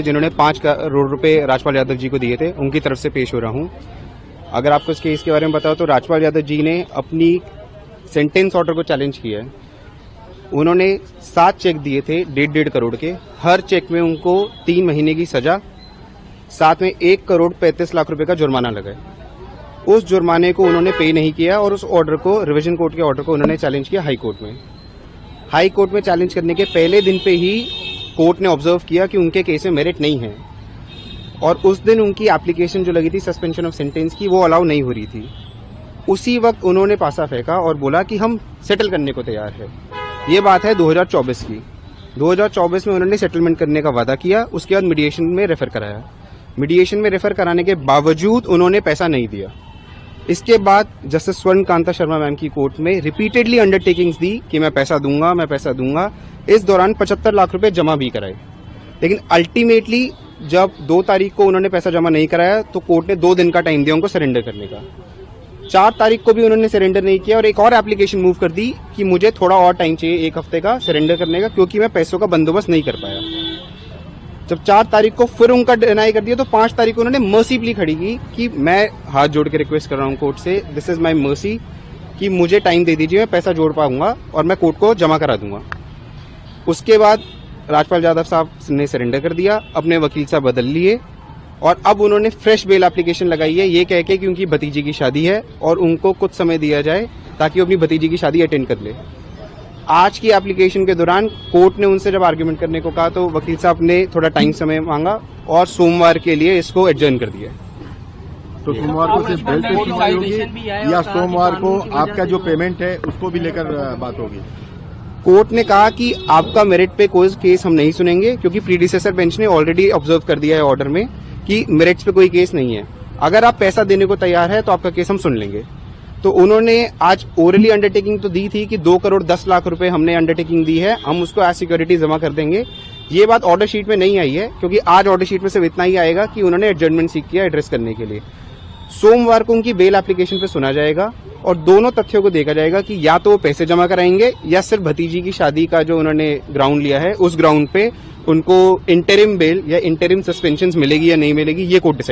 जिन्होंने 5 करोड़ रुपए राजपाल यादव जी को दिए थे, उनकी तरफ से पेश हो रहा हूं। अगर आपको इस केस के बारे में बताओ तो राजपाल यादव जी ने अपनी सेंटेंस ऑर्डर को चैलेंज किया है। उन्होंने 7 चेक दिए थे 1.5 करोड़ के। हर चेक में उनको 3 महीने की सजा, साथ में 1 करोड़ 35 लाख रुपए का जुर्माना लगा। उस जुर्माने को उन्होंने पे नहीं किया और उस ऑर्डर को, रिवीजन कोर्ट के ऑर्डर को उन्होंने चैलेंज किया हाई कोर्ट में। हाई कोर्ट में चैलेंज करने के पहले दिन पे ही कोर्ट ने ऑब्जर्व किया कि उनके केस में मेरिट नहीं है और उस दिन उनकी एप्लीकेशन जो लगी थी सस्पेंशन ऑफ सेंटेंस की, वो अलाउ नहीं हो रही थी। उसी वक्त उन्होंने पासा फेंका और बोला कि हम सेटल करने को तैयार है। ये बात है 2024 की। 2024 में उन्होंने सेटलमेंट करने का वादा किया, उसके बाद मीडिएशन में रेफर कराया। मीडिएशन में रेफर कराने के बावजूद उन्होंने पैसा नहीं दिया। इसके बाद जस्टिस स्वर्ण कांता शर्मा मैम की कोर्ट में रिपीटेडली अंडरटेकिंग्स दी कि मैं पैसा दूंगा। इस दौरान 75 लाख रुपए जमा भी कराए, लेकिन अल्टीमेटली जब 2 तारीख को उन्होंने पैसा जमा नहीं कराया तो कोर्ट ने 2 दिन का टाइम दिया उनको सरेंडर करने का। 4 तारीख को भी उन्होंने सरेंडर नहीं किया और एक और एप्लीकेशन मूव कर दी कि मुझे थोड़ा और टाइम चाहिए 1 हफ्ते का सरेंडर करने का, क्योंकि मैं पैसों का बंदोबस्त नहीं कर पाया। जब 4 तारीख को फिर उनका डिनाई कर दिया तो 5 तारीख को उन्होंने मर्सी प्ली खड़ी की कि मैं हाथ जोड़ के रिक्वेस्ट कर रहा हूं कोर्ट से, दिस इज माई मर्सी, कि मुझे टाइम दे दीजिए, मैं पैसा जोड़ पाऊंगा और मैं कोर्ट को जमा करा दूंगा। उसके बाद राजपाल यादव साहब ने सरेंडर कर दिया, अपने वकील साहब बदल लिए और अब उन्होंने फ्रेश बेल एप्लीकेशन लगाई है, ये कह के कि उनकी भतीजी की शादी है और उनको कुछ समय दिया जाए ताकि वो अपनी भतीजी की शादी अटेंड कर ले। आज की एप्लीकेशन के दौरान कोर्ट ने उनसे जब आर्ग्यूमेंट करने को कहा तो वकील साहब ने थोड़ा टाइम समय मांगा और सोमवार के लिए इसको एडजर्न कर दिया। तो सोमवार को सिर्फ बेल पे सुनवाई होगी या सोमवार को आपका जो पेमेंट है उसको भी लेकर बात होगी? कोर्ट ने कहा कि आपका मेरिट पे कोई केस हम नहीं सुनेंगे, क्योंकि प्रीडिसेसर बेंच ने ऑलरेडी ऑब्जर्व कर दिया है ऑर्डर में कि मेरिट्स पे कोई केस नहीं है। अगर आप पैसा देने को तैयार है तो आपका केस हम सुन लेंगे। तो उन्होंने आज ओरली अंडरटेकिंग तो दी थी कि 2 करोड़ 10 लाख रुपए हमने अंडरटेकिंग दी है, हम उसको एज सिक्योरिटी जमा कर देंगे। ये बात ऑर्डर शीट में नहीं आई है, क्योंकि आज ऑर्डर शीट में सिर्फ इतना ही आएगा कि उन्होंने एडजर्नमेंट सीख किया एड्रेस करने के लिए। सोमवार को उनकी बेल एप्लीकेशन पे सुना जाएगा और दोनों तथ्यों को देखा जाएगा कि या तो वो पैसे जमा कराएंगे या सिर्फ भतीजी की शादी का जो उन्होंने ग्राउंड लिया है उस ग्राउंड पे उनको इंटरिम बेल या इंटरिम सस्पेंशन मिलेगी या नहीं मिलेगी, ये कोर्ट डिसाइड